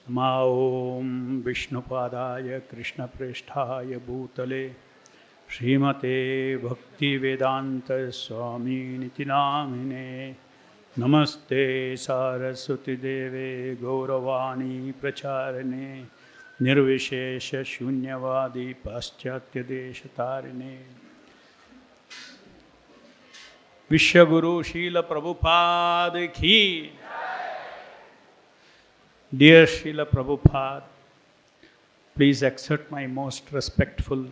Ma Om Vishnupadaya Krishna Preshthaya Bhutale Srimate Bhakti Vedanta Swami Niti Namine Namaste Saraswati Deve Gauravani Pracharane Nirvishesha Shunyavadi Paschatya Deshatarine Vishwaguru Srila Prabhupada Ki. Dear Srila Prabhupada, please accept my most respectful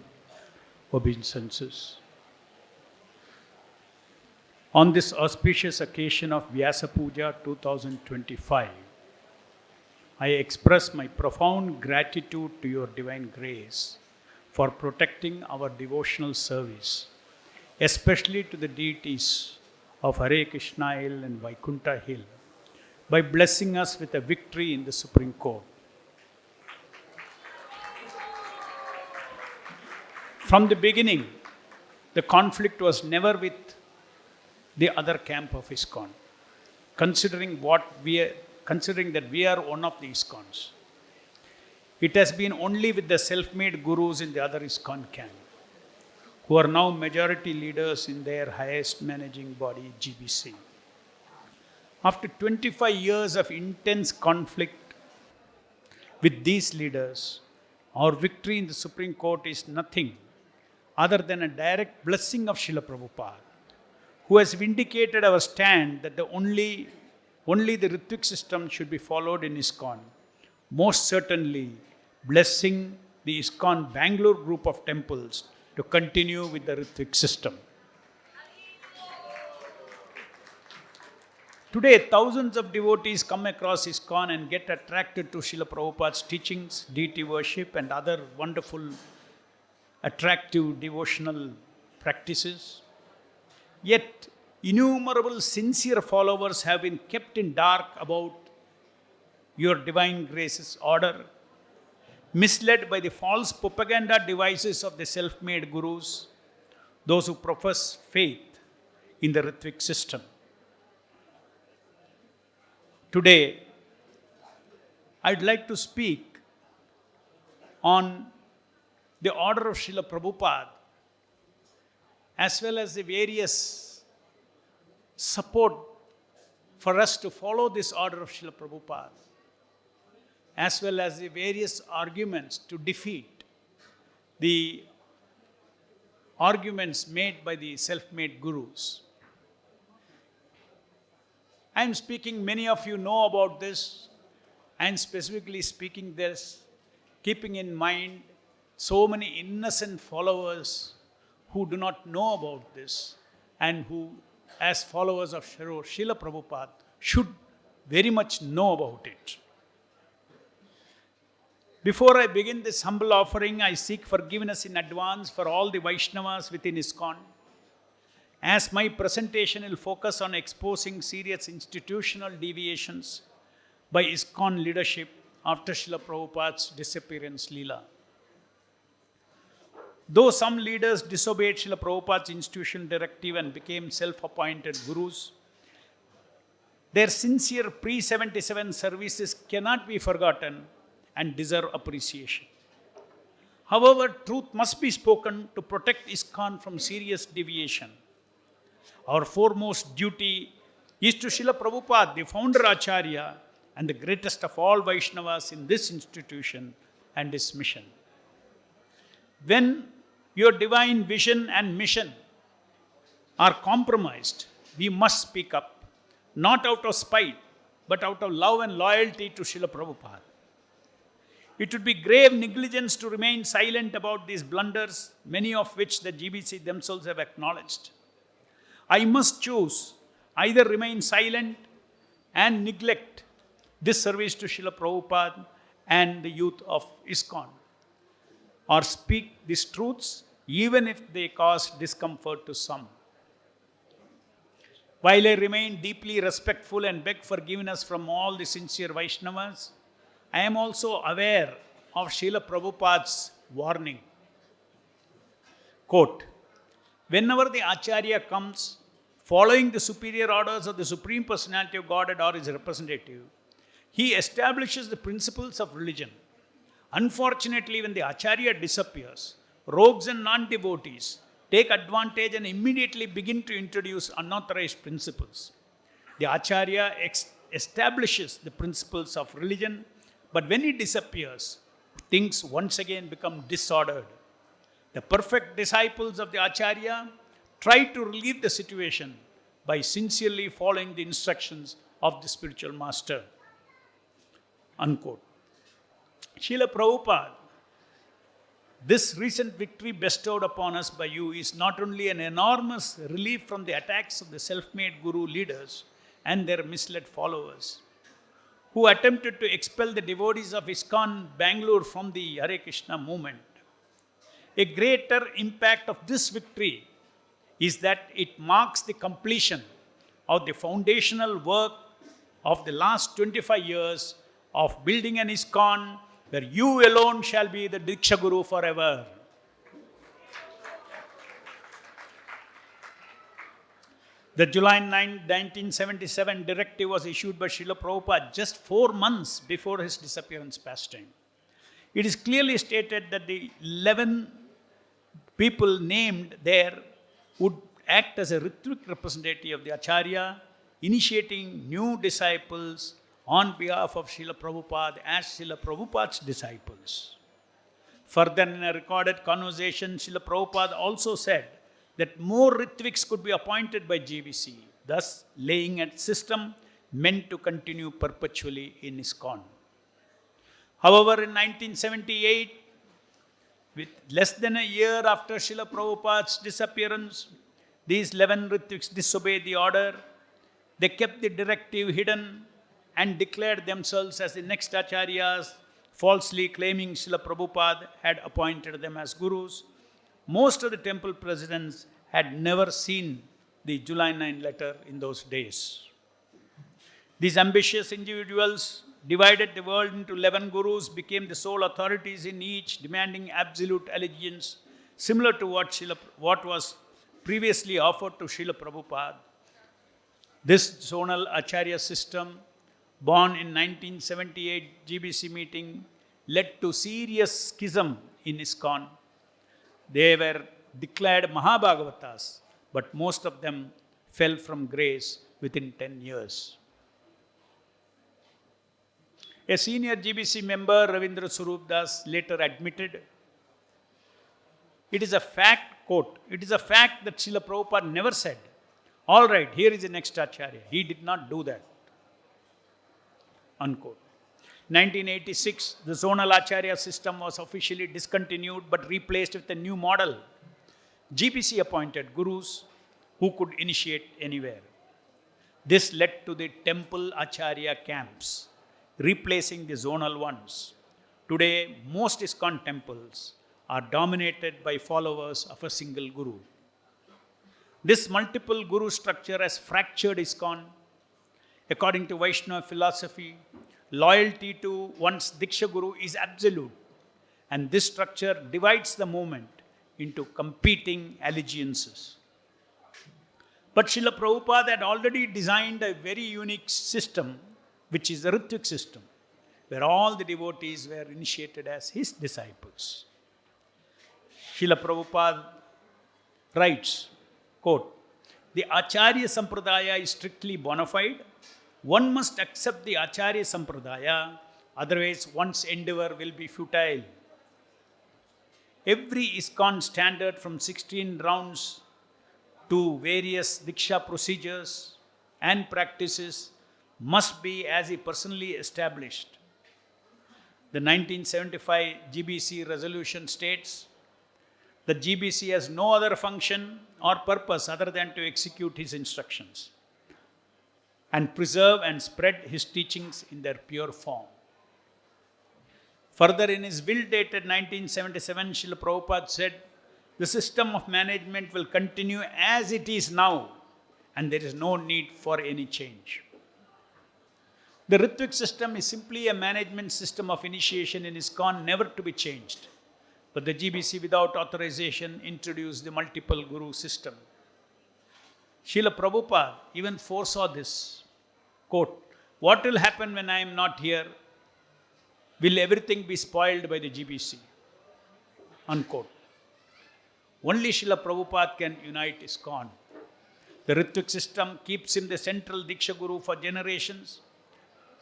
obeisances. On this auspicious occasion of Vyasapuja 2025, I express my profound gratitude to your divine grace for protecting our devotional service, especially to the deities of Hare Krishna Hill and Vaikuntha Hill, by blessing us with a victory in the Supreme Court. From the beginning, the conflict was never with the other camp of ISKCON, considering that we are one of the ISKCONs. It has been only with the self-made gurus in the other ISKCON camp, who are now majority leaders in their highest managing body, GBC. After 25 years of intense conflict with these leaders, our victory in the Supreme Court is nothing other than a direct blessing of Srila Prabhupada, who has vindicated our stand that only the Ritvik system should be followed in ISKCON, most certainly blessing the ISKCON Bangalore group of temples to continue with the Ritvik system. Today, thousands of devotees come across ISKCON and get attracted to Srila Prabhupada's teachings, deity worship, and other wonderful, attractive devotional practices. Yet, innumerable sincere followers have been kept in dark about your divine grace's order, misled by the false propaganda devices of the self-made gurus, those who profess faith in the Ritvik system. Today, I'd like to speak on the order of Srila Prabhupada, as well as the various support for us to follow this order of Srila Prabhupada, as well as the various arguments to defeat the arguments made by the self-made gurus. I am speaking, many of you know about this. I am specifically speaking this, keeping in mind so many innocent followers who do not know about this and who, as followers of Srila Prabhupada, should very much know about it. Before I begin this humble offering, I seek forgiveness in advance for all the Vaishnavas within ISKCON, as my presentation will focus on exposing serious institutional deviations by ISKCON leadership after Srila Prabhupada's disappearance Leela. Though some leaders disobeyed Srila Prabhupada's institutional directive and became self-appointed gurus, their sincere pre-77 services cannot be forgotten and deserve appreciation. However, truth must be spoken to protect ISKCON from serious deviation. Our foremost duty is to Srila Prabhupada, the founder Acharya and the greatest of all Vaishnavas in this institution and his mission. When your divine vision and mission are compromised, we must speak up, not out of spite, but out of love and loyalty to Srila Prabhupada. It would be grave negligence to remain silent about these blunders, many of which the GBC themselves have acknowledged. I must choose either remain silent and neglect this service to Srila Prabhupada and the youth of ISKCON, or speak these truths even if they cause discomfort to some. While I remain deeply respectful and beg forgiveness from all the sincere Vaishnavas, I am also aware of Srila Prabhupada's warning. Quote, whenever the Acharya comes, following the superior orders of the Supreme Personality of Godhead or his representative, he establishes the principles of religion. Unfortunately, when the Acharya disappears, rogues and non-devotees take advantage and immediately begin to introduce unauthorized principles. The Acharya establishes the principles of religion, but when he disappears, things once again become disordered. The perfect disciples of the Acharya try to relieve the situation by sincerely following the instructions of the spiritual master. Unquote. Srila Prabhupada, this recent victory bestowed upon us by you is not only an enormous relief from the attacks of the self-made guru leaders and their misled followers, who attempted to expel the devotees of ISKCON Bangalore from the Hare Krishna movement. A greater impact of this victory is that it marks the completion of the foundational work of the last 25 years of building an ISKCON where you alone shall be the diksha guru forever. The July 9, 1977 directive was issued by Srila Prabhupada just 4 months before his disappearance pastime. It is clearly stated that the 11 people named there would act as a Ritvik representative of the Acharya, initiating new disciples on behalf of Srila Prabhupada as Srila Prabhupada's disciples. Further, in a recorded conversation, Srila Prabhupada also said that more Ritviks could be appointed by GBC, thus laying a system meant to continue perpetually in ISKCON. However, in 1978, with less than a year after Srila Prabhupada's disappearance, these 11 Ritviks disobeyed the order. They kept the directive hidden and declared themselves as the next Acharyas, falsely claiming Srila Prabhupada had appointed them as gurus. Most of the temple presidents had never seen the July 9 letter in those days. These ambitious individuals divided the world into 11 gurus, became the sole authorities in each, demanding absolute allegiance, similar to what was previously offered to Srila Prabhupada. This zonal Acharya system, born in 1978 GBC meeting, led to serious schism in ISKCON. They were declared Mahabhagavatas, but most of them fell from grace within 10 years. A senior GBC member, Ravindra Swarup Das, later admitted, it is a fact, quote, it is a fact that Srila Prabhupada never said, all right, here is the next Acharya. He did not do that. Unquote. 1986, the zonal Acharya system was officially discontinued but replaced with a new model. GBC appointed gurus who could initiate anywhere. This led to the temple Acharya camps, replacing the zonal ones. Today, most ISKCON temples are dominated by followers of a single guru. This multiple guru structure has fractured ISKCON. According to Vaishnava philosophy, loyalty to one's diksha guru is absolute, and this structure divides the movement into competing allegiances. But Srila Prabhupada had already designed a very unique system, which is the Ritvik system, where all the devotees were initiated as his disciples. Srila Prabhupada writes, quote, the Acharya Sampradaya is strictly bona fide. One must accept the Acharya Sampradaya, otherwise one's endeavor will be futile. Every ISKCON standard from 16 rounds to various diksha procedures and practices must be as he personally established. The 1975 GBC resolution states that GBC has no other function or purpose other than to execute his instructions and preserve and spread his teachings in their pure form. Further, in his will dated 1977, Srila Prabhupada said, the system of management will continue as it is now, and there is no need for any change. The Ritvik system is simply a management system of initiation in ISKCON, never to be changed. But the GBC without authorization introduced the multiple guru system. Srila Prabhupada even foresaw this. Quote, What will happen when I am not here? Will everything be spoiled by the GBC? Unquote. Only Srila Prabhupada can unite ISKCON. The Ritvik system keeps him the central Diksha Guru for generations.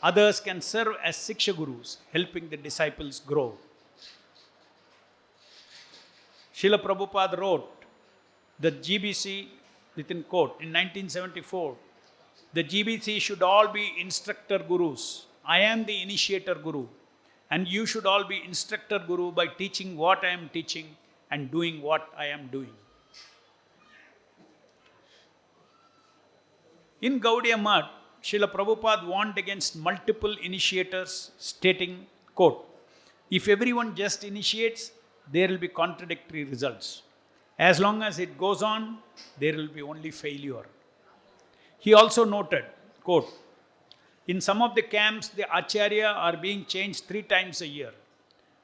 Others can serve as Siksha Gurus, helping the disciples grow. Srila Prabhupada wrote, the GBC, within quote, in 1974, the GBC should all be instructor gurus. I am the initiator guru. And you should all be instructor guru by teaching what I am teaching and doing what I am doing. In Gaudiya Math, Srila Prabhupada warned against multiple initiators, stating, quote, if everyone just initiates, there will be contradictory results. As long as it goes on, there will be only failure. He also noted, quote, in some of the camps, the acharya are being changed 3 times a year.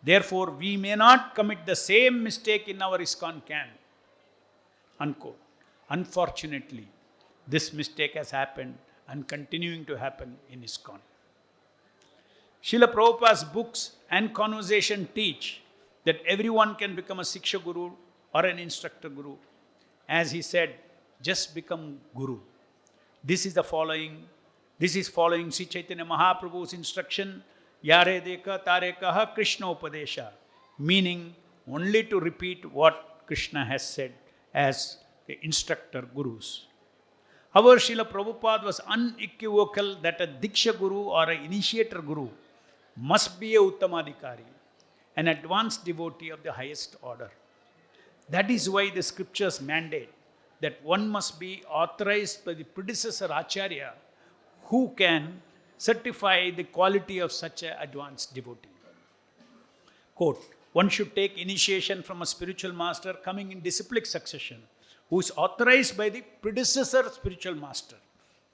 Therefore, we may not commit the same mistake in our ISKCON camp. Unquote. Unfortunately, this mistake has happened and continuing to happen in ISKCON. Srila Prabhupada's books and conversation teach that everyone can become a Siksha Guru or an instructor Guru. As he said, just become Guru. This is following Sri Chaitanya Mahaprabhu's instruction, Yare Deka Tarekaha Krishna Upadesha, meaning only to repeat what Krishna has said as the instructor Gurus. However, Srila Prabhupada was unequivocal that a Diksha Guru or an initiator Guru must be a Uttamadhikari, an advanced devotee of the highest order. That is why the scriptures mandate that one must be authorized by the predecessor Acharya who can certify the quality of such an advanced devotee. Quote, one should take initiation from a spiritual master coming in disciplic succession, who is authorized by the predecessor spiritual master.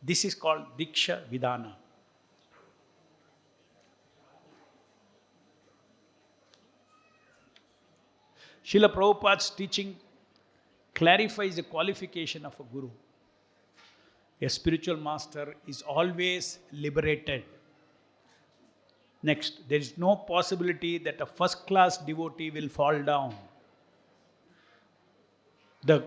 This is called Diksha Vidana. Srila Prabhupada's teaching clarifies the qualification of a guru. A spiritual master is always liberated. Next, there is no possibility that a first-class devotee will fall down. The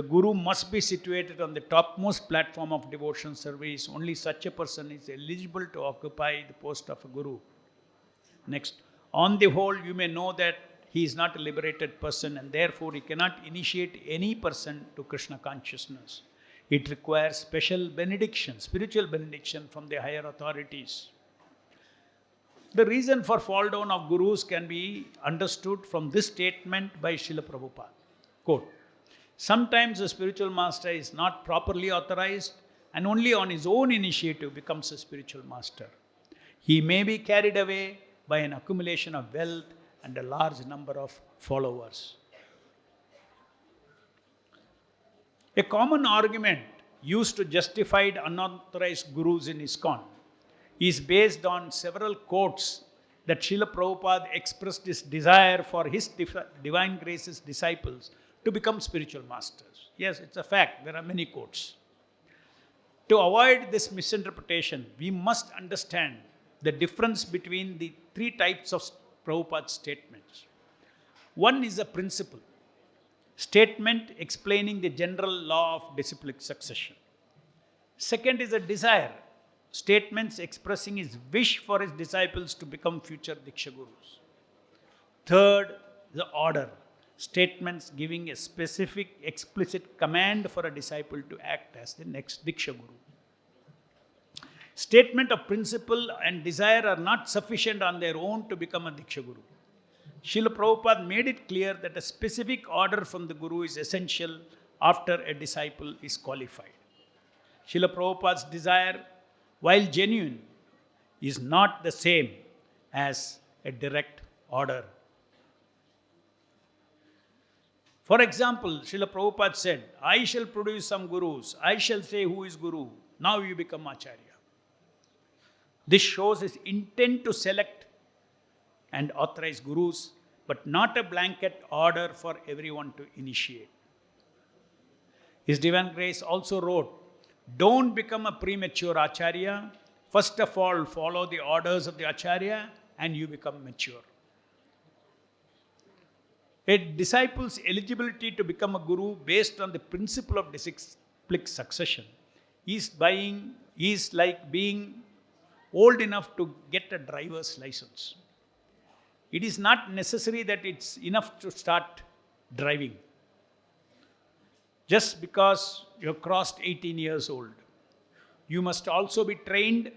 guru must be situated on the topmost platform of devotion service. Only such a person is eligible to occupy the post of a guru. Next, on the whole, you may know that he is not a liberated person and therefore he cannot initiate any person to Krishna consciousness. It requires special benediction, spiritual benediction from the higher authorities. The reason for fall down of gurus can be understood from this statement by Srila Prabhupada. Quote, sometimes a spiritual master is not properly authorized and only on his own initiative becomes a spiritual master. He may be carried away by an accumulation of wealth and a large number of followers. A common argument used to justify unauthorized gurus in ISKCON is based on several quotes that Srila Prabhupada expressed his desire for his divine grace's disciples to become spiritual masters. Yes, it's a fact, there are many quotes. To avoid this misinterpretation, we must understand the difference between the 3 types of Prabhupada's statements. One is a principle, statement explaining the general law of disciplic succession. Second is a desire, statements expressing his wish for his disciples to become future Diksha Gurus. Third, the order, statements giving a specific explicit command for a disciple to act as the next Diksha Guru. Statement of principle and desire are not sufficient on their own to become a Diksha Guru. Srila Prabhupada made it clear that a specific order from the Guru is essential after a disciple is qualified. Srila Prabhupada's desire, while genuine, is not the same as a direct order. For example, Srila Prabhupada said, I shall produce some gurus, I shall say who is Guru, now you become Acharya. This shows his intent to select and authorize gurus, but not a blanket order for everyone to initiate. His Divine Grace also wrote, don't become a premature Acharya, First of all, follow the orders of the Acharya and you become mature. A disciple's eligibility to become a guru based on the principle of disciplic succession is like being old enough to get a driver's license. It is not necessary that it's enough to start driving. Just because you have crossed 18 years old, you must also be trained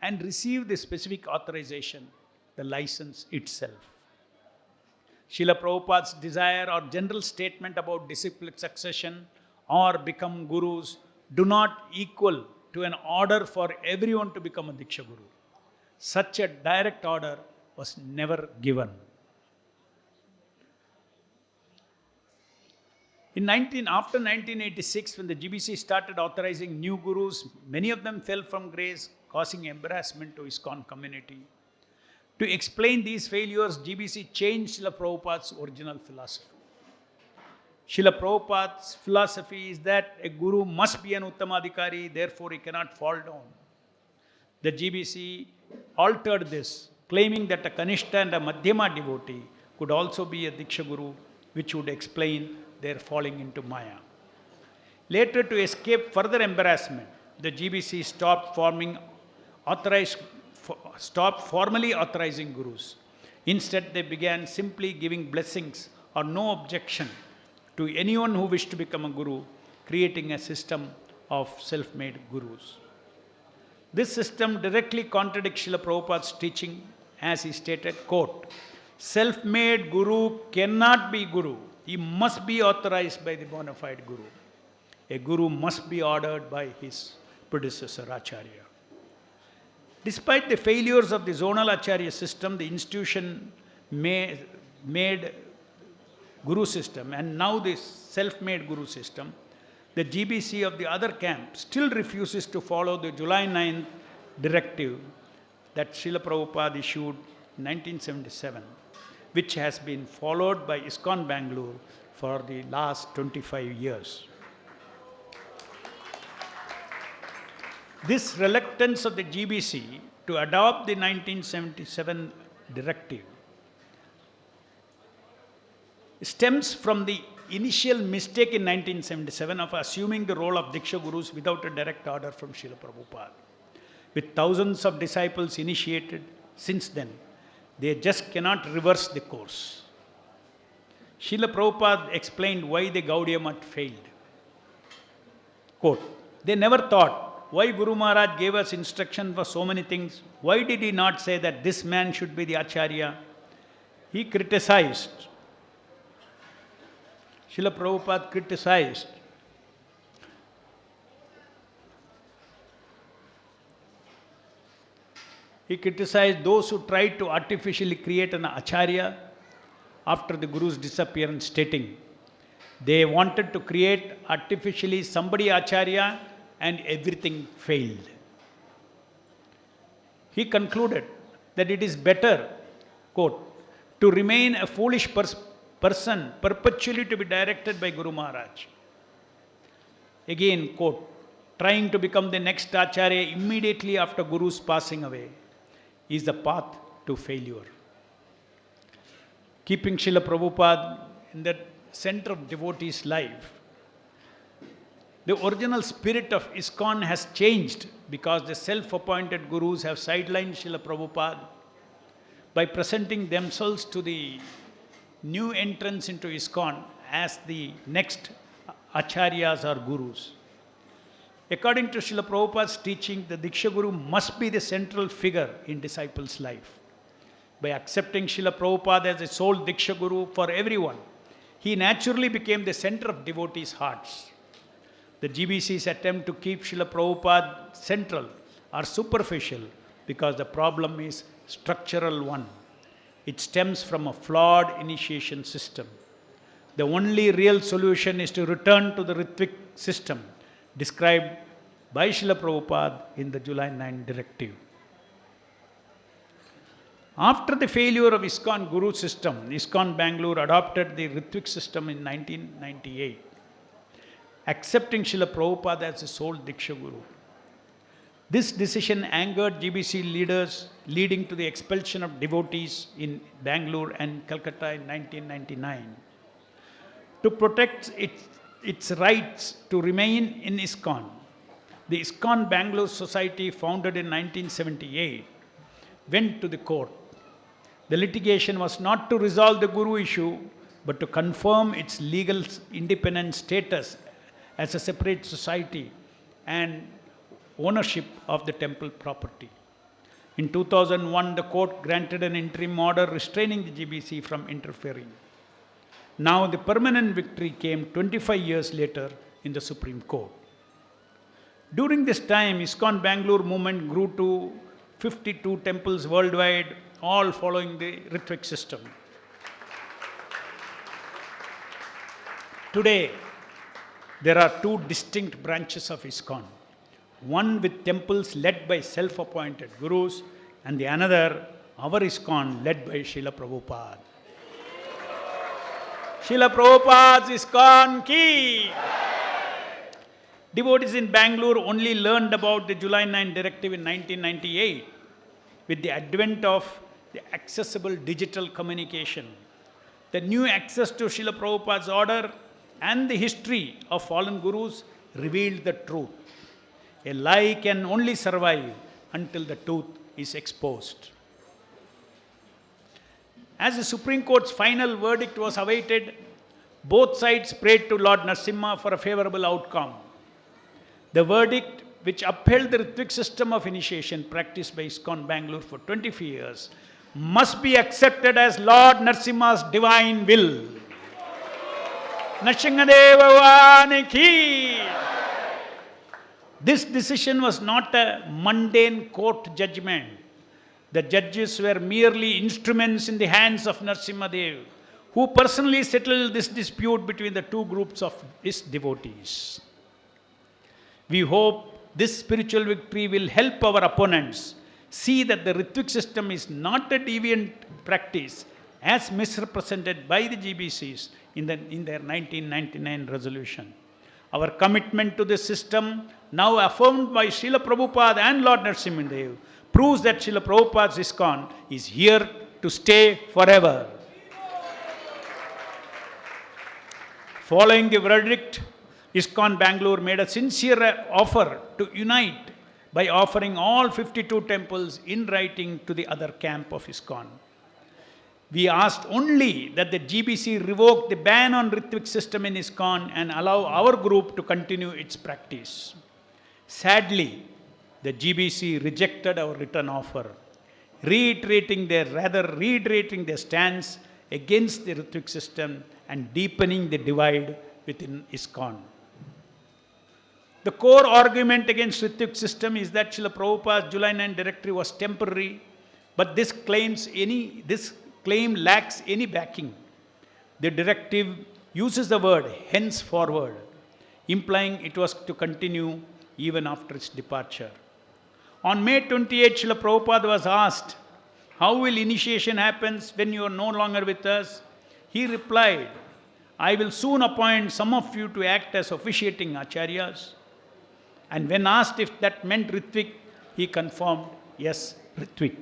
and receive the specific authorization, the license itself. Srila Prabhupada's desire or general statement about disciplic succession or become gurus do not equal to an order for everyone to become a Diksha Guru. Such a direct order was never given. After 1986, when the GBC started authorizing new gurus, many of them fell from grace, causing embarrassment to ISKCON community. To explain these failures, GBC changed Srila Prabhupada's original philosophy. Srila Prabhupada's philosophy is that a guru must be an Uttamadhikari, therefore he cannot fall down. The GBC altered this, claiming that a Kanishta and a Madhyama devotee could also be a Diksha Guru, which would explain their falling into Maya. Later, to escape further embarrassment, the GBC stopped formally authorizing gurus. Instead, they began simply giving blessings or no objection to anyone who wished to become a guru, creating a system of self-made gurus. This system directly contradicts Srila Prabhupada's teaching, as he stated, quote, "Self-made guru cannot be guru. He must be authorized by the bona fide guru. A guru must be ordered by his predecessor Acharya." Despite the failures of the zonal Acharya system, the institution made guru system and now this self-made guru system, the GBC of the other camp still refuses to follow the July 9th directive that Srila Prabhupada issued in 1977, which has been followed by ISKCON Bangalore for the last 25 years. This reluctance of the GBC to adopt the 1977 directive stems from the initial mistake in 1977 of assuming the role of Diksha Gurus without a direct order from Srila Prabhupada. With thousands of disciples initiated since then, they just cannot reverse the course. Srila Prabhupada explained why the Gaudiya Math failed. Quote, "They never thought, why Guru Maharaj gave us instruction for so many things? Why did he not say that this man should be the Acharya?" He criticized. Srila Prabhupada criticized those who tried to artificially create an Acharya after the Guru's disappearance, stating, they wanted to create artificially somebody Acharya and everything failed. He concluded that it is better, quote, to remain a foolish person perpetually to be directed by Guru Maharaj. Again, quote, trying to become the next Acharya immediately after Guru's passing away is the path to failure. Keeping Srila Prabhupada in the center of devotees' life, the original spirit of ISKCON has changed because the self-appointed gurus have sidelined Srila Prabhupada by presenting themselves to the new entrants into ISKCON as the next acharyas or gurus. According to Srila Prabhupada's teaching, the Diksha Guru must be the central figure in disciples' life. By accepting Srila Prabhupada as the sole Diksha Guru for everyone, he naturally became the center of devotees' hearts. The GBC's attempt to keep Srila Prabhupada central are superficial because the problem is structural one. It stems from a flawed initiation system. The only real solution is to return to the Ritvik system described by Srila Prabhupada in the July 9 directive. After the failure of ISKCON Guru system, ISKCON Bangalore adopted the Ritvik system in 1998, accepting Srila Prabhupada as the sole Diksha Guru. This decision angered GBC leaders, leading to the expulsion of devotees in Bangalore and Calcutta in 1999. To protect its rights to remain in ISKCON, the ISKCON Bangalore Society, founded in 1978, went to the court. The litigation was not to resolve the Guru issue, but to confirm its legal independent status as a separate society and ownership of the temple property. In 2001, the court granted an interim order restraining the GBC from interfering. Now the permanent victory came 25 years later in the Supreme Court. During this time, ISKCON Bangalore movement grew to 52 temples worldwide, all following the Ritvik system. Today, there are two distinct branches of ISKCON. One with temples led by self-appointed gurus, and the another, our ISKCON, led by Srila Prabhupada. Srila Prabhupada's ISKCON ki! Devotees in Bangalore only learned about the July 9 directive in 1998 with the advent of the accessible digital communication. The new access to Srila Prabhupada's order and the history of fallen gurus revealed the truth. A lie can only survive until the truth is exposed. As the Supreme Court's final verdict was awaited, both sides prayed to Lord Narasimha for a favorable outcome. The verdict, which upheld the Ritvik system of initiation practiced by ISKCON Bangalore for 25 years, must be accepted as Lord Narasimha's divine will. Narasimha ki! This decision was not a mundane court judgment. The judges were merely instruments in the hands of Narasimha, who personally settled this dispute between the two groups of his devotees. We hope this spiritual victory will help our opponents see that the Ritvik system is not a deviant practice as misrepresented by the GBCs in their 1999 resolution. Our commitment to this system, now affirmed by Srila Prabhupada and Lord Narasimha, proves that Srila Prabhupada's ISKCON is here to stay forever. Following the verdict, ISKCON Bangalore made a sincere offer to unite by offering all 52 temples in writing to the other camp of ISKCON. We asked only that the GBC revoke the ban on Ritvik system in ISKCON and allow our group to continue its practice. Sadly, the GBC rejected our written offer, reiterating their stance against the Ritvik system and deepening the divide within ISKCON. The core argument against Ritvik system is that Srila Prabhupada's July 9 directive was temporary, but this claim lacks any backing. The directive uses the word henceforward, implying it was to continue even after its departure. On May 28, Srila Prabhupada was asked, "How will initiation happen when you are no longer with us?" He replied, "I will soon appoint some of you to act as officiating acharyas." And when asked if that meant Ritvik, he confirmed, "Yes, Ritvik."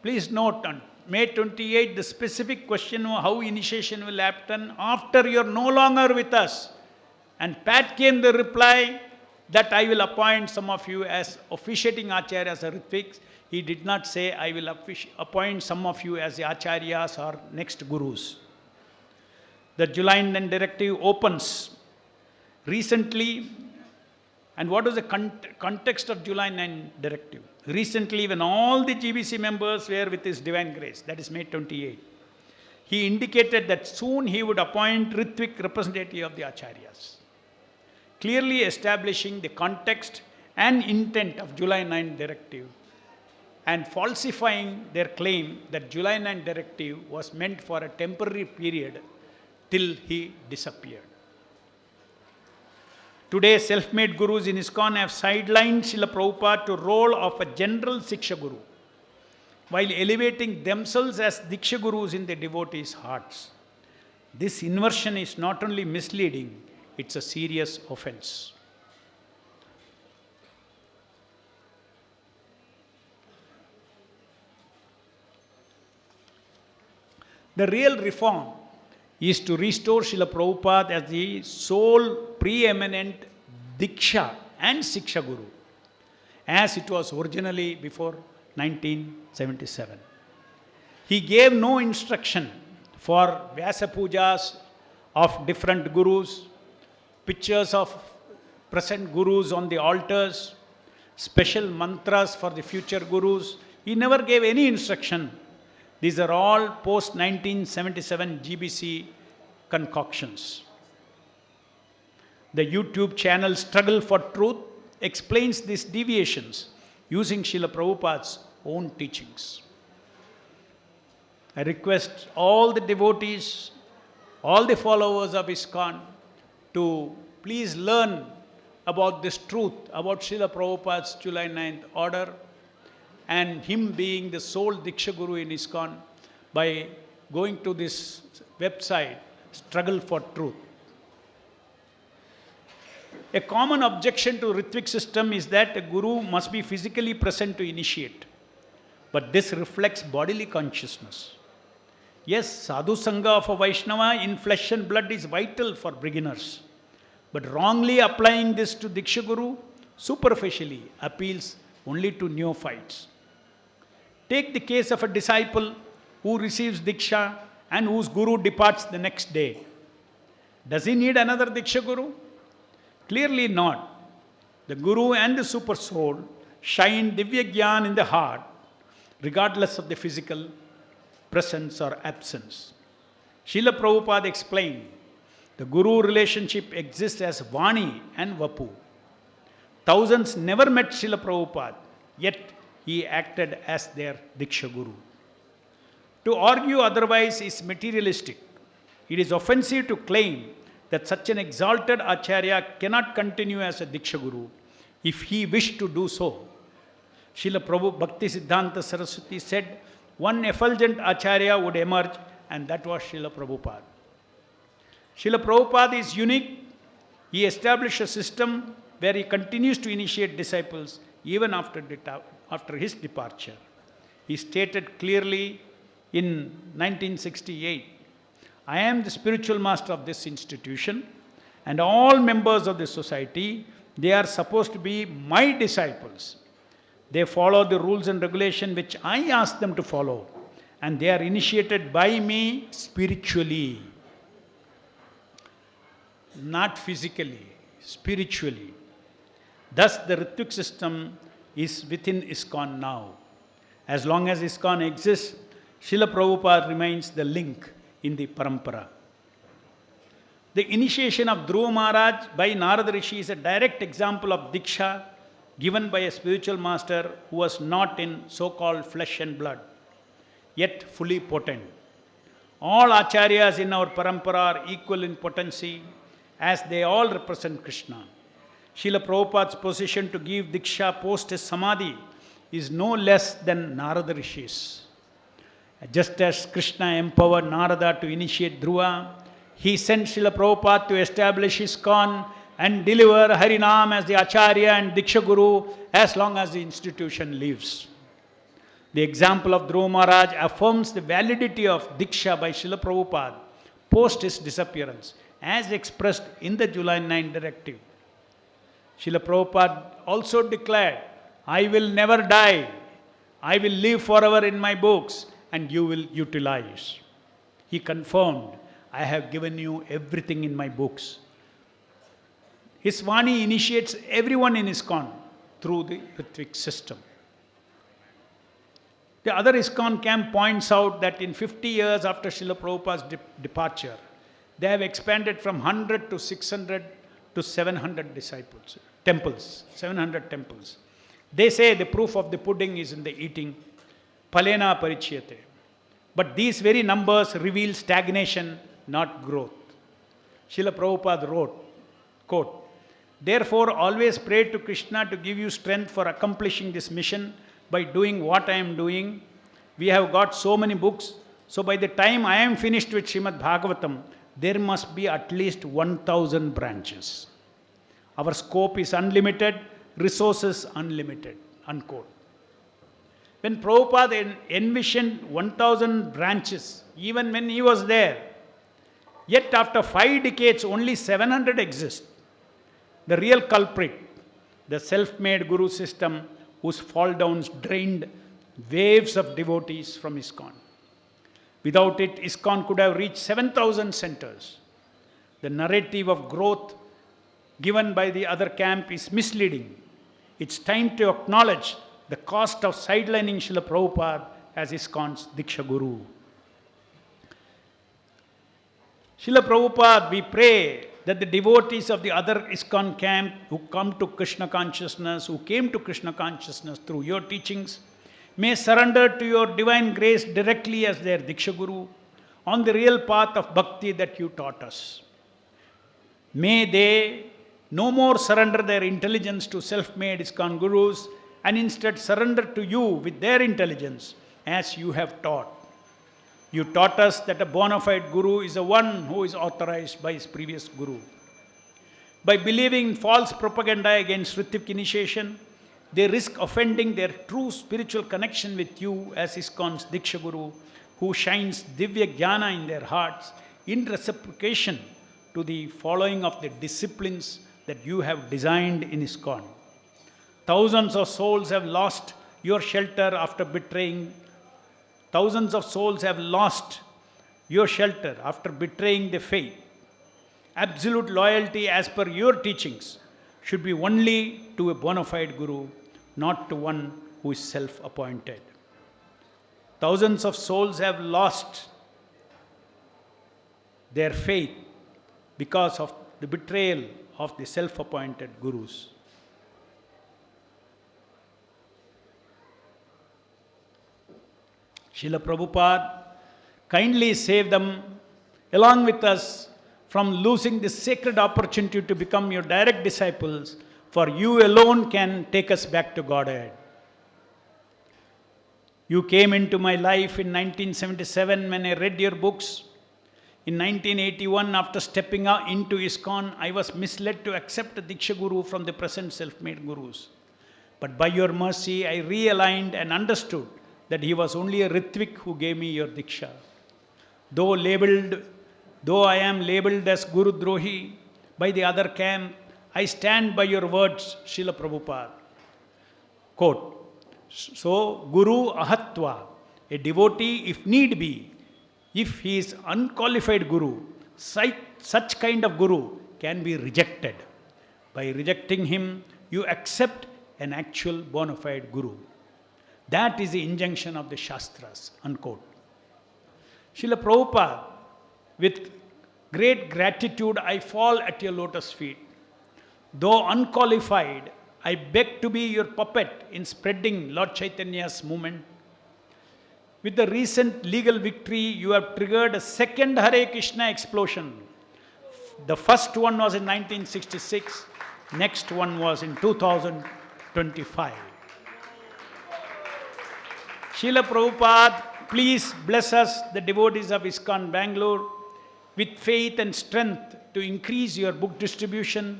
Please note, on May 28, the specific question of how initiation will happen after you are no longer with us. And pat came the reply that I will appoint some of you as officiating acharyas or Ritviks. He did not say I will appoint some of you as the acharyas or next gurus. The July 9 directive opens recently. And what was the context of July 9 directive? Recently, when all the GBC members were with His Divine Grace, that is May 28, he indicated that soon he would appoint Ritvik representative of the acharyas, clearly establishing the context and intent of July 9 directive and falsifying their claim that July 9 directive was meant for a temporary period till he disappeared. Today, self-made gurus in ISKCON have sidelined Srila Prabhupada to role of a general Siksha Guru, while elevating themselves as Diksha Gurus in their devotees' hearts. This inversion is not only misleading, it's a serious offense. The real reform is to restore Srila Prabhupada as the sole preeminent diksha and siksha guru, as it was originally before 1977. He gave no instruction for Vyasapujas of different gurus, pictures of present gurus on the altars, special mantras for the future gurus. He never gave any instruction. These are all post 1977 GBC concoctions. The YouTube channel Struggle for Truth explains these deviations using Srila Prabhupada's own teachings. I request all the devotees, all the followers of ISKCON to please learn about this truth, about Srila Prabhupada's July 9th order and him being the sole Diksha Guru in ISKCON by going to this website, Struggle for Truth. A common objection to Ritvik system is that a guru must be physically present to initiate. But this reflects bodily consciousness. Yes, sadhu sangha of a Vaishnava in flesh and blood is vital for beginners. But wrongly applying this to Diksha Guru superficially appeals only to neophytes. Take the case of a disciple who receives Diksha and whose Guru departs the next day. Does he need another Diksha Guru? Clearly not. The Guru and the Super Soul shine Divya Gyan in the heart, regardless of the physical presence or absence. Srila Prabhupada explained, the Guru relationship exists as Vani and Vapu. Thousands never met Srila Prabhupada, yet he acted as their Diksha Guru. To argue otherwise is materialistic. It is offensive to claim that such an exalted Acharya cannot continue as a Diksha Guru if he wished to do so. Srila Prabhu Bhakti Siddhanta Saraswati said one effulgent Acharya would emerge, and that was Srila Prabhupada. Srila Prabhupada is unique. He established a system where he continues to initiate disciples even after his departure. He stated clearly in 1968, I am the spiritual master of this institution, and all members of the society, they are supposed to be my disciples. They follow the rules and regulations which I ask them to follow, and they are initiated by me spiritually. Not physically, spiritually. Thus, the Ritvik system is within ISKCON now. As long as ISKCON exists, Srila Prabhupada remains the link in the parampara. The initiation of Dhruva Maharaj by Narada Rishi is a direct example of diksha given by a spiritual master who was not in so-called flesh and blood, yet fully potent. All acharyas in our parampara are equal in potency, as they all represent Krishna. Srila Prabhupada's position to give diksha post his samadhi is no less than Narada Rishi's. Just as Krishna empowered Narada to initiate Dhruva, he sent Srila Prabhupada to establish ISKCON and deliver Harinam as the Acharya and Diksha Guru as long as the institution lives. The example of Dhruva Maharaj affirms the validity of Diksha by Srila Prabhupada post his disappearance, as expressed in the July 9 Directive. Srila Prabhupada also declared, I will never die. I will live forever in my books and you will utilize. He confirmed, I have given you everything in my books. His Vani initiates everyone in ISKCON through the Ritvik system. The other ISKCON camp points out that in 50 years after Srila Prabhupada's departure, they have expanded from 100 to 600 to 700 temples, 700 temples. They say the proof of the pudding is in the eating. Palena parichyate. But these very numbers reveal stagnation, not growth. Srila Prabhupada wrote, quote, therefore always pray to Krishna to give you strength for accomplishing this mission by doing what I am doing. We have got so many books, so by the time I am finished with Srimad Bhagavatam, there must be at least 1,000 branches. Our scope is unlimited, resources unlimited, unquote. When Prabhupada envisioned 1000 branches, even when he was there, yet after 5 decades only 700 exist. The real culprit, the self-made guru system whose fall downs drained waves of devotees from ISKCON. Without it, ISKCON could have reached 7,000 centers. The narrative of growth given by the other camp is misleading. It's time to acknowledge the cost of sidelining Srila Prabhupada as ISKCON's Diksha Guru. Srila Prabhupada, we pray that the devotees of the other ISKCON camp who come to Krishna consciousness, who came to Krishna consciousness through your teachings, may surrender to your divine grace directly as their Diksha Guru on the real path of bhakti that you taught us. May they no more surrender their intelligence to self-made ISKCON gurus and instead surrender to you with their intelligence as you have taught. You taught us that a bona fide guru is the one who is authorized by his previous guru. By believing false propaganda against Ritvik initiation, they risk offending their true spiritual connection with you as ISKCON's Diksha Guru, who shines Divya Jnana in their hearts in reciprocation to the following of the disciplines that you have designed in ISKCON. Thousands of souls have lost your shelter after betraying. Thousands of souls have lost your shelter after betraying the faith. Absolute loyalty as per your teachings should be only to a bona fide guru, not to one who is self-appointed. Thousands of souls have lost their faith because of the betrayal of the self-appointed gurus. Srila Prabhupada, kindly save them along with us from losing this sacred opportunity to become your direct disciples, for you alone can take us back to Godhead. You came into my life in 1977 when I read your books. In 1981, after stepping into ISKCON, I was misled to accept a Diksha Guru from the present self-made gurus. But by your mercy, I realigned and understood that he was only a Ritvik who gave me your Diksha. Though I am labeled as Guru Drohi by the other camp, I stand by your words, Srila Prabhupada. Quote, so Guru Ahatva, a devotee if need be, if he is unqualified Guru, such kind of Guru can be rejected. By rejecting him, you accept an actual bona fide Guru. That is the injunction of the Shastras, unquote. Srila Prabhupada, with great gratitude, I fall at your lotus feet. Though unqualified, I beg to be your puppet in spreading Lord Chaitanya's movement. With the recent legal victory, you have triggered a second Hare Krishna explosion. The first one was in 1966, next one was in 2025. Srila Prabhupada, please bless us, the devotees of ISKCON Bangalore, with faith and strength to increase your book distribution,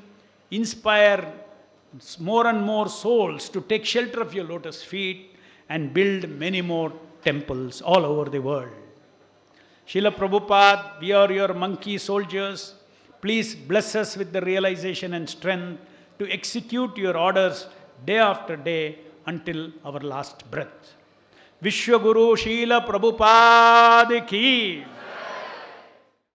inspire more and more souls to take shelter of your lotus feet, and build many more temples all over the world. Srila Prabhupada, we are your monkey soldiers. Please bless us with the realization and strength to execute your orders day after day until our last breath. Vishwaguru Srila Prabhupada ki